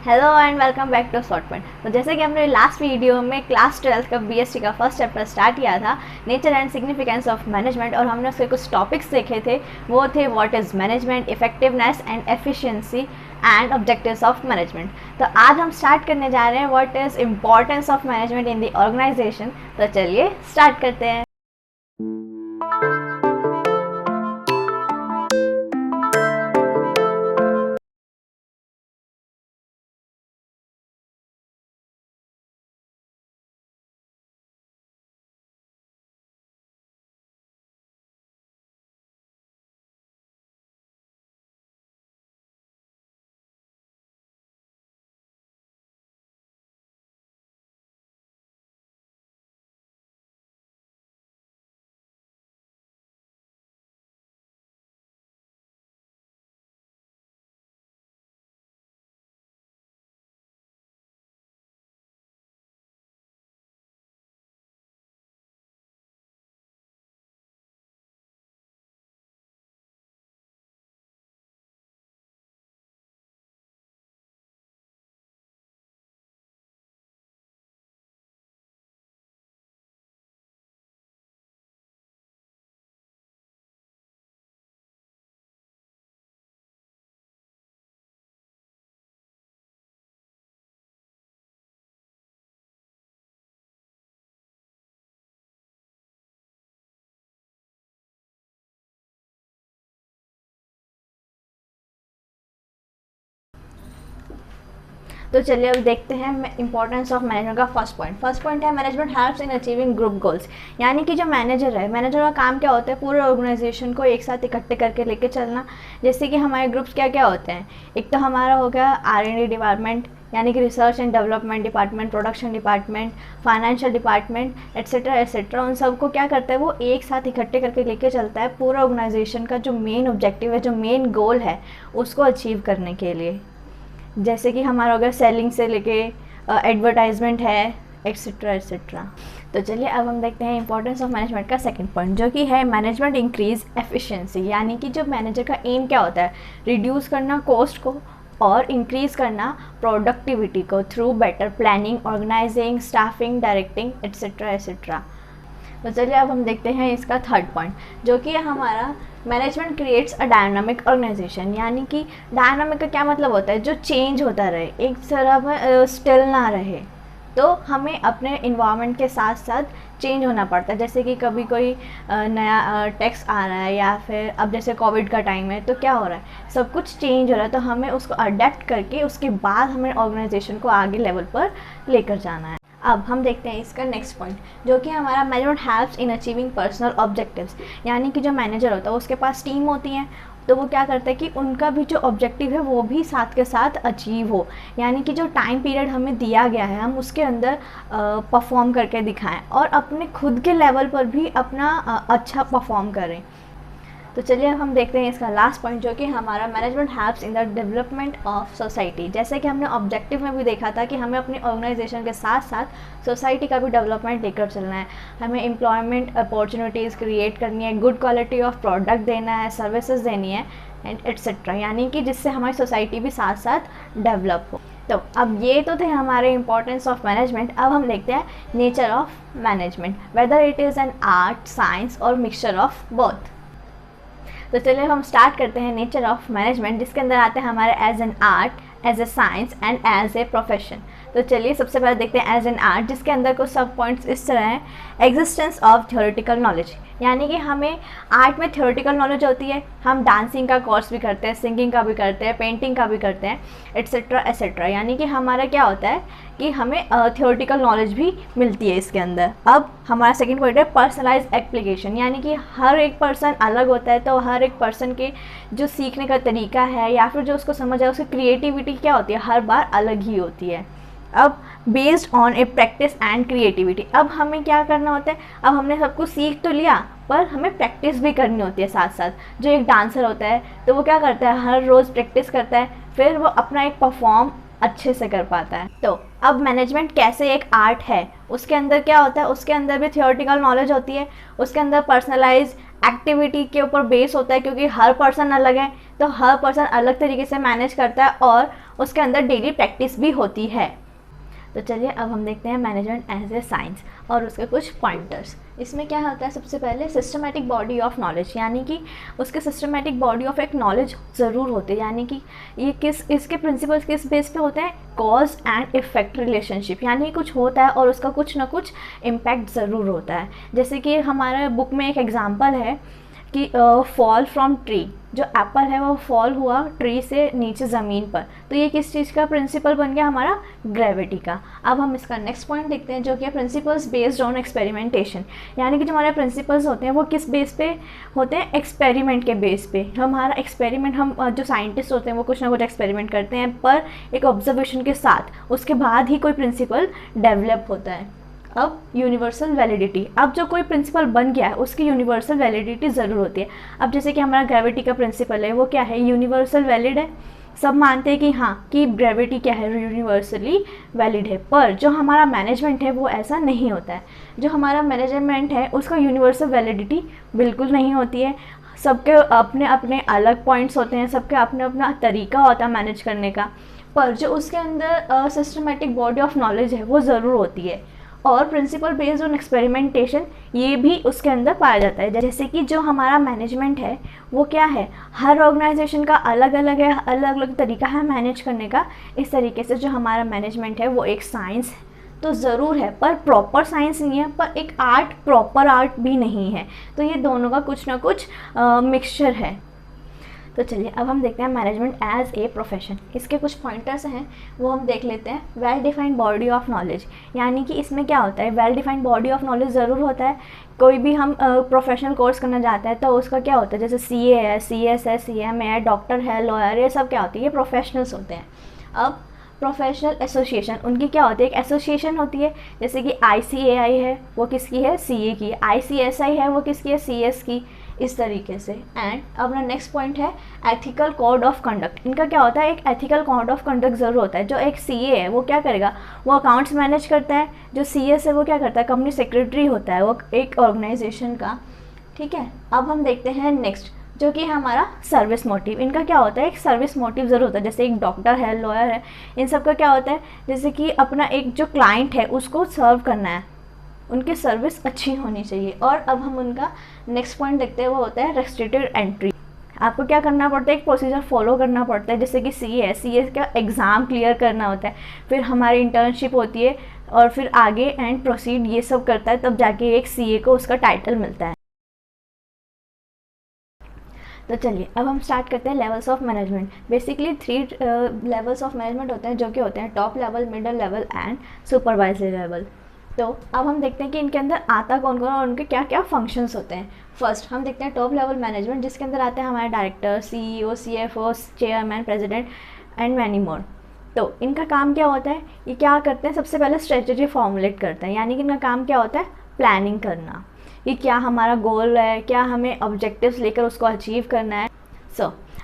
Hello and welcome back to short point. तो जैसे कि हमने लास्ट वीडियो में क्लास 12 का बीएससी का फर्स्ट चैप्टर स्टार्ट किया था, nature and significance of management, और हमने उसके कुछ टॉपिक्स देखे थे। वो थे what is management, effectiveness and efficiency and objectives of management. तो आज हम स्टार्ट करने जा रहे हैं what is importance of management in the organization. तो चलिए स्टार्ट करते हैं। तो चलिए अब देखते हैं इंपॉर्टेंस ऑफ मैनेजमेंट का फर्स्ट पॉइंट है management helps in achieving group goals. यानी कि जो मैनेजर है, मैनेजर का काम क्या होता है, पूरे ऑर्गेनाइजेशन को एक साथ इकट्ठे करके लेके चलना। जैसे कि हमारे ग्रुप्स क्या क्या होते हैं, एक तो हमारा हो गया R&D डिपार्टमेंट, यानी कि research and development department, production department, financial department etcetera etcetera. उन सबको क्या करता है, वो एक साथ इकट्ठे करके लेके चलता है पूरा ऑर्गेनाइजेशन का जो मेन ऑब्जेक्टिव है, जो मेन गोल है, उसको अचीव करने के लिए। जैसे कि हमारा हो गया सेलिंग से लेके एडवर्टाइजमेंट है एट्सेट्रा एट्सेट्रा। तो चलिए अब हम देखते हैं इंपॉर्टेंस ऑफ मैनेजमेंट का सेकंड पॉइंट, जो कि है मैनेजमेंट इंक्रीज एफिशिएंसी। यानी कि जो मैनेजर का एम क्या होता है, रिड्यूस करना कॉस्ट को और इंक्रीज करना प्रोडक्टिविटी को through better planning, organizing, staffing, directing etcetera etcetera. तो चलिए अब हम देखते हैं इसका थर्ड पॉइंट, जो कि है हमारा management creates a dynamic organization. यानी कि डायनामिक का क्या मतलब होता है, जो चेंज होता रहे, एक तरह स्टिल ना रहे। तो हमें अपने इन्वायरमेंट के साथ साथ चेंज होना पड़ता है। जैसे कि कभी कोई नया टैक्स आ रहा है, या फिर अब जैसे कोविड का टाइम है, तो क्या हो रहा है, सब कुछ चेंज हो रहा है। तो हमें उसको अडेप्ट करके उसके बाद हमें ऑर्गेनाइजेशन को आगे लेवल पर लेकर जाना है। अब हम देखते हैं इसका नेक्स्ट पॉइंट, जो कि हमारा management helps in achieving personal objectives. यानी कि जो मैनेजर होता है उसके पास टीम होती है, तो वो क्या करता है कि उनका भी जो ऑब्जेक्टिव है वो भी साथ के साथ अचीव हो। यानी कि जो टाइम पीरियड हमें दिया गया है, हम उसके अंदर परफॉर्म करके दिखाएं और अपने खुद के लेवल पर भी अपना अच्छा परफॉर्म करें। तो चलिए अब हम देखते हैं इसका लास्ट पॉइंट, जो कि हमारा management helps in the development of society. जैसे कि हमने ऑब्जेक्टिव में भी देखा था कि हमें अपनी ऑर्गेनाइजेशन के साथ साथ सोसाइटी का भी डेवलपमेंट लेकर चलना है। हमें एम्प्लॉयमेंट अपॉर्चुनिटीज़ क्रिएट करनी है, गुड क्वालिटी ऑफ प्रोडक्ट देना है, सर्विसेज देनी है एंड एट्सेट्रा। यानी कि जिससे हमारी सोसाइटी भी साथ साथ डेवलप हो। तो अब ये तो थे हमारे इंपॉर्टेंस ऑफ मैनेजमेंट। अब हम देखते हैं nature of management, whether it is an art, science और मिक्सचर ऑफ बोथ। तो चलिए हम स्टार्ट करते हैं नेचर ऑफ मैनेजमेंट, जिसके अंदर आते हैं हमारे as an art, as a science and as a profession. तो चलिए सबसे पहले देखते हैं एज एन आर्ट, जिसके अंदर कुछ सब पॉइंट्स इस तरह हैं। एग्जिस्टेंस ऑफ थ्योरेटिकल नॉलेज, यानी कि हमें आर्ट में थ्योरेटिकल नॉलेज होती है, हम डांसिंग का कोर्स भी करते हैं, सिंगिंग का भी करते हैं, पेंटिंग का भी करते हैं एट्सेट्रा एट्सेट्रा। यानी कि हमारा क्या होता है कि हमें थ्योरेटिकल नॉलेज भी मिलती है इसके अंदर। अब हमारा सेकंड पॉइंट है पर्सनलाइज एप्लीकेशन, यानी कि हर एक पर्सन अलग होता है, तो हर एक पर्सन के जो सीखने का तरीका है या फिर जो उसको समझ है, उसकी क्रिएटिविटी क्या होती है, हर बार अलग ही होती है। अब based on A practice and creativity, अब हमें क्या करना होता है, अब हमने सब कुछ सीख तो लिया पर हमें प्रैक्टिस भी करनी होती है साथ साथ। जो एक डांसर होता है तो वो क्या करता है, हर रोज़ प्रैक्टिस करता है, फिर वो अपना एक परफॉर्म अच्छे से कर पाता है। तो अब मैनेजमेंट कैसे एक आर्ट है, उसके अंदर क्या होता है, उसके अंदर भी थियोरेटिकल नॉलेज होती है, उसके अंदर पर्सनलाइज एक्टिविटी के ऊपर बेस होता है, क्योंकि हर पर्सन अलग है, तो हर पर्सन अलग तरीके से मैनेज करता है और उसके अंदर डेली प्रैक्टिस भी होती है। तो चलिए अब हम देखते हैं मैनेजमेंट एज ए साइंस और उसके कुछ पॉइंटर्स। इसमें क्या होता है, सबसे पहले सिस्टमेटिक बॉडी ऑफ नॉलेज, यानी कि उसके सिस्टमेटिक बॉडी ऑफ एक नॉलेज ज़रूर होते हैं, यानी कि ये इसके प्रिंसिपल्स किस बेस पे होते हैं, कॉज एंड इफेक्ट रिलेशनशिप, यानी कुछ होता है और उसका कुछ ना कुछ इम्पैक्ट ज़रूर होता है। जैसे कि हमारे बुक में एक एग्जाम्पल है कि फॉल फ्रॉम ट्री, जो एप्पल है वो फॉल हुआ ट्री से नीचे ज़मीन पर, तो ये किस चीज़ का प्रिंसिपल बन गया, हमारा ग्रेविटी का। अब हम इसका नेक्स्ट पॉइंट देखते हैं, जो कि प्रिंसिपल्स बेस्ड ऑन एक्सपेरिमेंटेशन, यानी कि जो हमारे प्रिंसिपल्स होते हैं वो किस बेस पे होते हैं, एक्सपेरिमेंट के बेस पे। हमारा एक्सपेरिमेंट, हम जो साइंटिस्ट होते हैं वो कुछ ना कुछ एक्सपेरिमेंट करते हैं, पर एक ऑब्जर्वेशन के साथ, उसके बाद ही कोई प्रिंसिपल डेवलप होता है। अब यूनिवर्सल वैलिडिटी, अब जो कोई प्रिंसिपल बन गया है उसकी यूनिवर्सल वैलिडिटी ज़रूर होती है। अब जैसे कि हमारा ग्रेविटी का प्रिंसिपल है, वो क्या है, यूनिवर्सल वैलिड है, सब मानते हैं कि हाँ कि ग्रेविटी क्या है, यूनिवर्सली वैलिड है। पर जो हमारा मैनेजमेंट है वो ऐसा नहीं होता है। जो हमारा मैनेजमेंट है उसका यूनिवर्सल वैलिडिटी बिल्कुल नहीं होती है। सबके अपने अपने अलग पॉइंट्स होते हैं, सबके अपना अपना तरीका होता है मैनेज करने का, पर जो उसके अंदर सिस्टमेटिक बॉडी ऑफ नॉलेज है वो ज़रूर होती है। और प्रिंसिपल बेस्ड ऑन एक्सपेरिमेंटेशन ये भी उसके अंदर पाया जाता है। जैसे कि जो हमारा मैनेजमेंट है वो क्या है, हर ऑर्गेनाइजेशन का अलग अलग है, अलग अलग तरीका है मैनेज करने का। इस तरीके से जो हमारा मैनेजमेंट है वो एक साइंस तो ज़रूर है, पर प्रॉपर साइंस नहीं है, पर एक आर्ट, प्रॉपर आर्ट भी नहीं है। तो ये दोनों का कुछ ना कुछ मिक्सचर है। तो चलिए अब हम देखते हैं मैनेजमेंट एज ए प्रोफेशन। इसके कुछ पॉइंटर्स हैं वो हम देख लेते हैं। Well defined body of knowledge, यानी कि इसमें क्या होता है, well defined body of knowledge ज़रूर होता है। कोई भी हम प्रोफेशनल कोर्स करना चाहते हैं तो उसका क्या होता है, जैसे CA है, CS है, CM है, डॉक्टर है, लॉयर, ये सब क्या होती है, ये प्रोफेशनल्स होते हैं। अब प्रोफेशनल एसोसिएशन, उनकी क्या होती है, एक एसोसिएशन होती है। जैसे कि ICAI है वो किसकी है, CA की, ICSI है वो किसकी है, CS की, इस तरीके से। एंड अपना नेक्स्ट पॉइंट है एथिकल कोड ऑफ कंडक्ट। इनका क्या होता है, एक एथिकल कोड ऑफ कंडक्ट ज़रूर होता है। जो एक CA है वो क्या करेगा, वो अकाउंट्स मैनेज करता है। जो CS है वो क्या करता है, कंपनी सेक्रेटरी होता है वो एक ऑर्गेनाइजेशन का। ठीक है, अब हम देखते हैं नेक्स्ट, जो कि हमारा सर्विस मोटिव। इनका क्या होता है, एक सर्विस मोटिव ज़रूर होता है। जैसे एक डॉक्टर है, लॉयर है, इन सब का क्या होता है, जैसे कि अपना एक जो क्लाइंट है उसको सर्व करना है, उनकी सर्विस अच्छी होनी चाहिए। और अब हम उनका नेक्स्ट पॉइंट देखते हैं, वो होता है रेस्ट्रिक्टेड एंट्री। आपको क्या करना पड़ता है, एक प्रोसीजर फॉलो करना पड़ता है। जैसे कि CA का एग्ज़ाम क्लियर करना होता है, फिर हमारी इंटर्नशिप होती है, और फिर आगे एंड प्रोसीड ये सब करता है, तब जाके एक CA को उसका टाइटल मिलता है। तो चलिए अब हम स्टार्ट करते हैं levels of management. Basically 3 levels of management होते हैं, जो कि होते हैं top level, middle level and supervisory level. तो अब हम देखते हैं कि इनके अंदर आता कौन कौन और उनके क्या क्या फंक्शंस होते हैं। फर्स्ट हम देखते हैं टॉप लेवल मैनेजमेंट, जिसके अंदर आते हैं हमारे director, CEO, CFO, chairman, president and many more. तो इनका काम क्या होता है, ये क्या करते हैं, सबसे पहले स्ट्रेटजी फॉर्मुलेट करते हैं, यानी कि इनका काम क्या होता है, प्लानिंग करना, कि क्या हमारा गोल है, क्या हमें ऑब्जेक्टिव्स लेकर उसको अचीव करना है।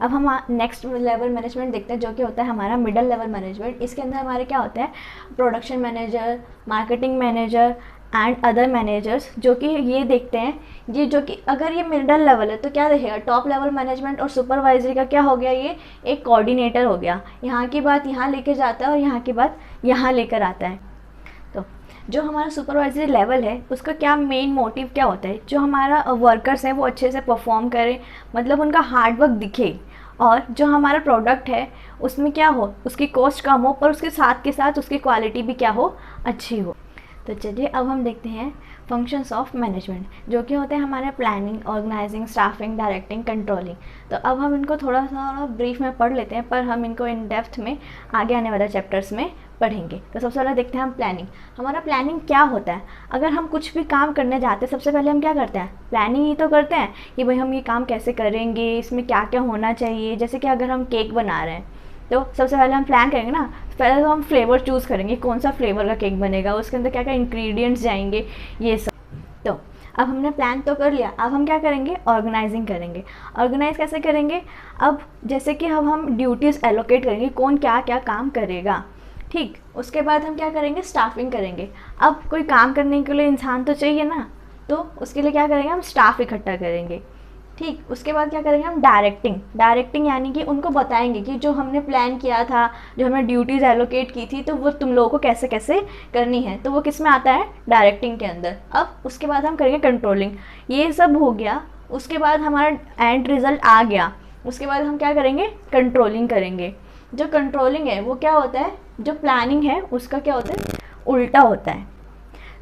अब हम नेक्स्ट लेवल मैनेजमेंट देखते हैं, जो कि होता है हमारा मिडल लेवल मैनेजमेंट। इसके अंदर हमारे क्या होता है, production manager, marketing manager and other managers, जो कि ये देखते हैं, ये जो कि अगर ये मिडल लेवल है तो क्या देखेगा, टॉप लेवल मैनेजमेंट और सुपरवाइजरी का क्या हो गया, ये एक कोऑर्डिनेटर हो गया, यहाँ की बात यहाँ लेकर जाता है और यहाँ की बात यहाँ लेकर आता है। तो जो हमारा सुपरवाइजरी लेवल है उसका क्या मेन मोटिव क्या होता है, जो हमारा वर्कर्स हैं वो अच्छे से परफॉर्म करें, मतलब उनका हार्डवर्क दिखे, और जो हमारा प्रोडक्ट है उसमें क्या हो, उसकी कॉस्ट कम हो, पर उसके साथ के साथ उसकी क्वालिटी भी क्या हो, अच्छी हो। तो चलिए अब हम देखते हैं फंक्शंस ऑफ मैनेजमेंट, जो कि होते हैं हमारे planning, organizing, staffing, directing, controlling. तो अब हम इनको थोड़ा सा ब्रीफ में पढ़ लेते हैं, पर हम इनको इन डेप्थ में आगे आने वाले चैप्टर्स में पढ़ेंगे। तो सबसे पहले देखते हैं हम प्लानिंग। हमारा प्लानिंग क्या होता है, अगर हम कुछ भी काम करने जाते हैं सबसे पहले हम क्या करते हैं, प्लानिंग ही तो करते हैं कि भाई हम ये काम कैसे करेंगे, इसमें क्या क्या होना चाहिए। जैसे कि अगर हम केक बना रहे हैं तो सबसे पहले हम प्लान करेंगे ना, पहले तो हम फ्लेवर चूज़ करेंगे, कौन सा फ्लेवर का केक बनेगा, उसके अंदर क्या क्या इंग्रेडिएंट्स जाएंगे, ये सब। तो अब हमने प्लान तो कर लिया, अब हम क्या करेंगे, ऑर्गेनाइजिंग करेंगे। ऑर्गेनाइज कैसे करेंगे, अब जैसे कि हम ड्यूटीज़ एलोकेट करेंगे, कौन क्या क्या काम करेगा, ठीक। उसके बाद हम क्या करेंगे, स्टाफिंग करेंगे। अब कोई काम करने के लिए इंसान तो चाहिए ना, तो उसके लिए क्या करेंगे, हम स्टाफ इकट्ठा करेंगे। ठीक, उसके बाद क्या करेंगे हम, डायरेक्टिंग यानी कि उनको बताएंगे कि जो हमने प्लान किया था, जो हमें ड्यूटीज़ एलोकेट की थी, तो वो तुम लोगों को कैसे कैसे करनी है, तो वो किस में आता है, डायरेक्टिंग के अंदर। अब उसके बाद हम करेंगे कंट्रोलिंग। ये सब हो गया, उसके बाद हमारा एंड रिजल्ट आ गया, उसके बाद हम क्या करेंगे, कंट्रोलिंग करेंगे। जो कंट्रोलिंग है वो क्या होता है, जो प्लानिंग है उसका क्या होता है, उल्टा होता है।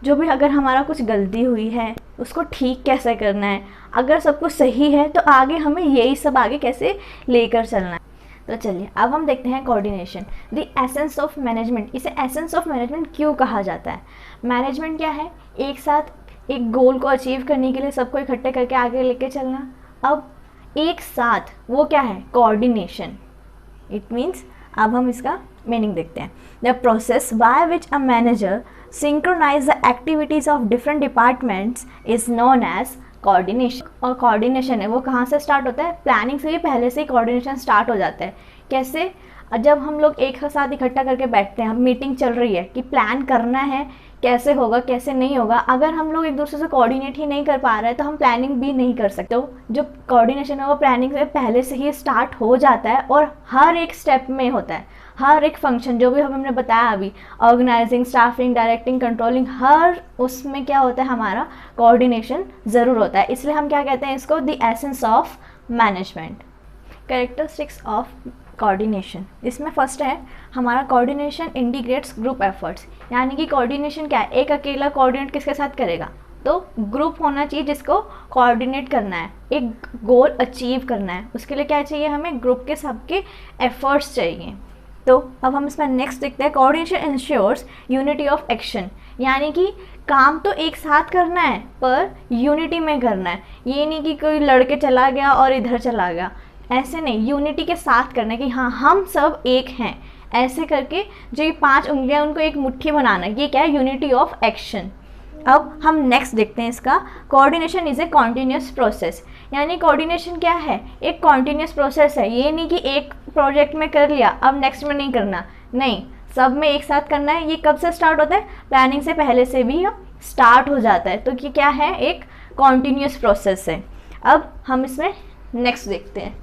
जो भी अगर हमारा कुछ गलती हुई है उसको ठीक कैसे करना है, अगर सब कुछ सही है तो आगे हमें यही सब आगे कैसे लेकर चलना है। तो चलिए अब हम देखते हैं coordination, the essence of management. इसे एसेंस ऑफ मैनेजमेंट क्यों कहा जाता है? मैनेजमेंट क्या है, एक साथ एक गोल को अचीव करने के लिए सबको इकट्ठे करके आगे लेके चलना। अब एक साथ वो क्या है, कोऑर्डिनेशन। इट मीन्स, अब हम इसका मीनिंग देखते हैं। The process by which a manager synchronize the activities of different departments is known as coordination। और coordination है वो कहाँ से स्टार्ट होता है, प्लानिंग से ही पहले से ही coordination स्टार्ट हो जाता है। कैसे, जब हम लोग एक साथ इकट्ठा करके बैठते हैं, हम मीटिंग चल रही है कि प्लान करना है कैसे होगा कैसे नहीं होगा, अगर हम लोग एक दूसरे से कोऑर्डिनेट ही नहीं कर पा रहे हैं तो हम प्लानिंग भी नहीं कर सकते। तो जो कोऑर्डिनेशन है वो प्लानिंग से पहले से ही स्टार्ट हो जाता है और हर एक स्टेप में होता है। हर एक फंक्शन जो भी हमने बताया अभी, ऑर्गेनाइजिंग, स्टाफिंग, डायरेक्टिंग, कंट्रोलिंग, हर उसमें क्या होता है, हमारा कोऑर्डिनेशन ज़रूर होता है। इसलिए हम क्या कहते हैं इसको, the essence of management. Characteristics of coordination, इसमें फर्स्ट है हमारा कोऑर्डिनेशन इंटीग्रेट्स ग्रुप एफर्ट्स। यानी कि कोऑर्डिनेशन क्या है, एक अकेला कोऑर्डिनेट किसके साथ करेगा, तो ग्रुप होना चाहिए जिसको कोऑर्डिनेट करना है, एक गोल अचीव करना है, उसके लिए क्या चाहिए, हमें ग्रुप के सबके एफर्ट्स चाहिए। तो अब हम इसमें नेक्स्ट देखते हैं, coordination ensures unity of action. यानी कि काम तो एक साथ करना है पर यूनिटी में करना है, ये नहीं कि कोई लड़के चला गया और इधर चला गया, ऐसे नहीं, यूनिटी के साथ करना है कि हाँ हम सब एक हैं, ऐसे करके जो ये 5 उंगलियां उनको एक मुट्ठी बनाना है, ये क्या है, यूनिटी ऑफ एक्शन। अब हम नेक्स्ट देखते हैं इसका, coordination is a continuous process. यानी कोऑर्डिनेशन क्या है, एक कॉन्टीन्यूस प्रोसेस है, ये नहीं कि एक प्रोजेक्ट में कर लिया अब नेक्स्ट में नहीं करना, नहीं, सब में एक साथ करना है। ये कब से स्टार्ट होता है, प्लानिंग से पहले से भी स्टार्ट हो जाता है। तो ये क्या है, एक कॉन्टीन्यूस प्रोसेस है। अब हम इसमें नेक्स्ट देखते हैं,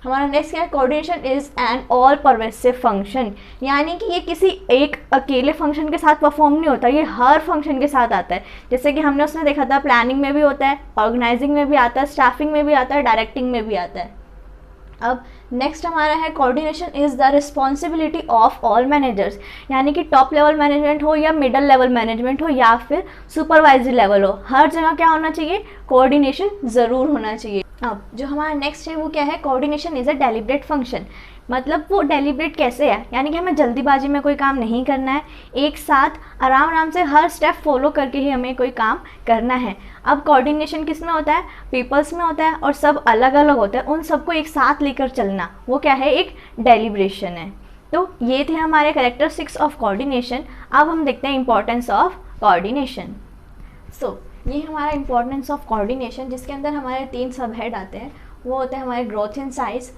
हमारा नेक्स्ट क्या है, coordination is an all pervasive function. यानी कि ये किसी एक अकेले फंक्शन के साथ परफॉर्म नहीं होता, ये हर फंक्शन के साथ आता है। जैसे कि हमने उसमें देखा था, प्लानिंग में भी होता है, ऑर्गेनाइजिंग में भी आता है, स्टाफिंग में भी आता है, डायरेक्टिंग में भी आता है। अब नेक्स्ट हमारा है, coordination is the responsibility of all managers. यानी कि टॉप लेवल मैनेजमेंट हो या मिडल लेवल मैनेजमेंट हो या फिर सुपरवाइजरी लेवल हो, हर जगह क्या होना चाहिए, कोऑर्डिनेशन ज़रूर होना चाहिए। अब जो हमारा नेक्स्ट है वो क्या है, coordination is a deliberate function. मतलब वो डेलिब्रेट कैसे है, यानी कि हमें जल्दीबाजी में कोई काम नहीं करना है, एक साथ आराम आराम से हर स्टेप फॉलो करके ही हमें कोई काम करना है। अब कोऑर्डिनेशन किस में होता है, पीपल्स में होता है, और सब अलग अलग होता है, उन सबको एक साथ लेकर चलना, वो क्या है, एक डेलिब्रेशन है। तो ये थे हमारे कैरेक्टरिस्टिक्स ऑफ कोऑर्डिनेशन। अब हम देखते हैं इंपॉर्टेंस ऑफ कोऑर्डिनेशन। सो ये हमारा इंपॉर्टेंस ऑफ कोऑर्डिनेशन, जिसके अंदर हमारे 3 सब हेड आते हैं। वो होते हैं हमारे growth in size,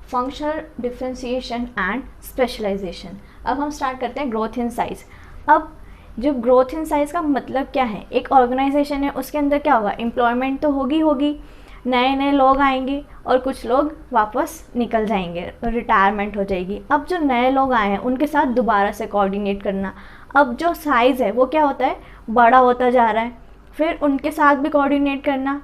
functional differentiation and specialization. अब हम स्टार्ट करते हैं ग्रोथ इन साइज। अब जो ग्रोथ इन साइज का मतलब क्या है, एक ऑर्गेनाइजेशन है उसके अंदर क्या होगा, एम्प्लॉयमेंट तो होगी, नए नए लोग आएंगे और कुछ लोग वापस निकल जाएंगे, रिटायरमेंट हो जाएगी। अब जो नए लोग आए हैं उनके साथ दोबारा से कोऑर्डिनेट करना। अब जो साइज़ है वो क्या होता है, बड़ा होता जा रहा है, फिर उनके साथ भी कोऑर्डिनेट करना,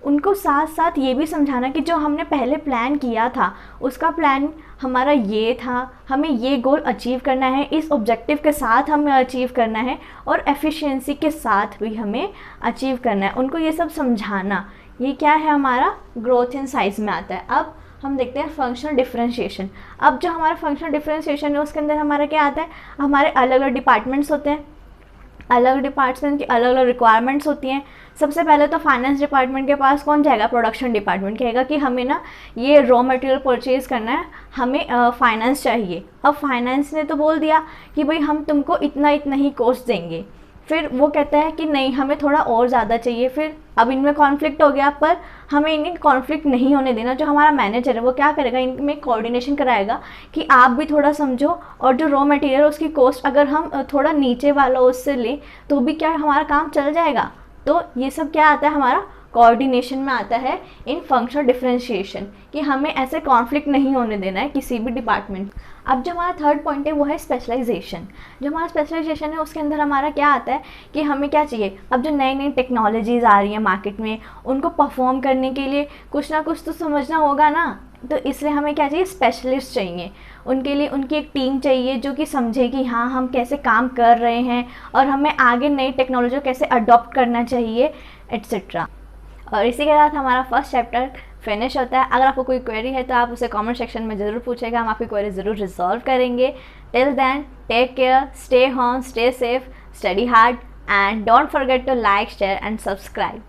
उनको साथ साथ ये भी समझाना कि जो हमने पहले प्लान किया था उसका प्लान हमारा ये था, हमें ये गोल अचीव करना है, इस ऑब्जेक्टिव के साथ हमें अचीव करना है और एफिशिएंसी के साथ भी हमें अचीव करना है, उनको ये सब समझाना। ये क्या है, हमारा ग्रोथ इन साइज में आता है। अब हम देखते हैं फंक्शनल डिफरेंशिएशन। अब जो हमारा फंक्शनल डिफरेंशिएशन है उसके अंदर हमारा क्या आता है, हमारे अलग अलग डिपार्टमेंट्स होते हैं, अलग डिपार्टमेंट की अलग अलग रिक्वायरमेंट्स होती हैं। सबसे पहले तो फाइनेंस डिपार्टमेंट के पास कौन जाएगा, प्रोडक्शन डिपार्टमेंट कहेगा कि हमें ना ये रॉ मटेरियल परचेज़ करना है, हमें फाइनेंस चाहिए। अब फाइनेंस ने तो बोल दिया कि भाई हम तुमको इतना इतना ही कॉस्ट देंगे, फिर वो कहता है कि नहीं हमें थोड़ा और ज़्यादा चाहिए, फिर अब इनमें कॉन्फ्लिक्ट हो गया, पर हमें इनमें कॉन्फ्लिक्ट नहीं होने देना। जो हमारा मैनेजर है वो क्या करेगा, इनमें कोऑर्डिनेशन कराएगा कि आप भी थोड़ा समझो, और जो रॉ मटेरियल है उसकी कॉस्ट अगर हम थोड़ा नीचे वाला उससे लें तो भी क्या हमारा काम चल जाएगा। तो ये सब क्या आता है, हमारा कोऑर्डिनेशन में आता है इन फंक्शनल डिफरेंशिएशन, कि हमें ऐसे कॉन्फ्लिक्ट नहीं होने देना है किसी भी डिपार्टमेंट। अब जो हमारा थर्ड पॉइंट है वो है स्पेशलाइजेशन। जो हमारा स्पेशलाइजेशन है उसके अंदर हमारा क्या आता है कि हमें क्या चाहिए, अब जो नई नई टेक्नोलॉजीज़ आ रही हैं मार्केट में, उनको परफॉर्म करने के लिए कुछ ना कुछ तो समझना होगा ना। तो इसलिए हमें क्या चाहिए, स्पेशलिस्ट चाहिए। उनके लिए उनकी एक टीम चाहिए जो कि समझे कि हाँ हम कैसे काम कर रहे हैं और हमें आगे नई टेक्नोलॉजी को कैसे अडॉप्ट करना चाहिए, एट्सेट्रा। और इसी के साथ हमारा फर्स्ट चैप्टर फिनिश होता है। अगर आपको कोई क्वेरी है तो आप उसे कमेंट सेक्शन में ज़रूर पूछेगा, हम आपकी क्वेरी ज़रूर रिजॉल्व करेंगे। Till then take care, stay home, stay safe, study hard and don't forget to like, share and subscribe.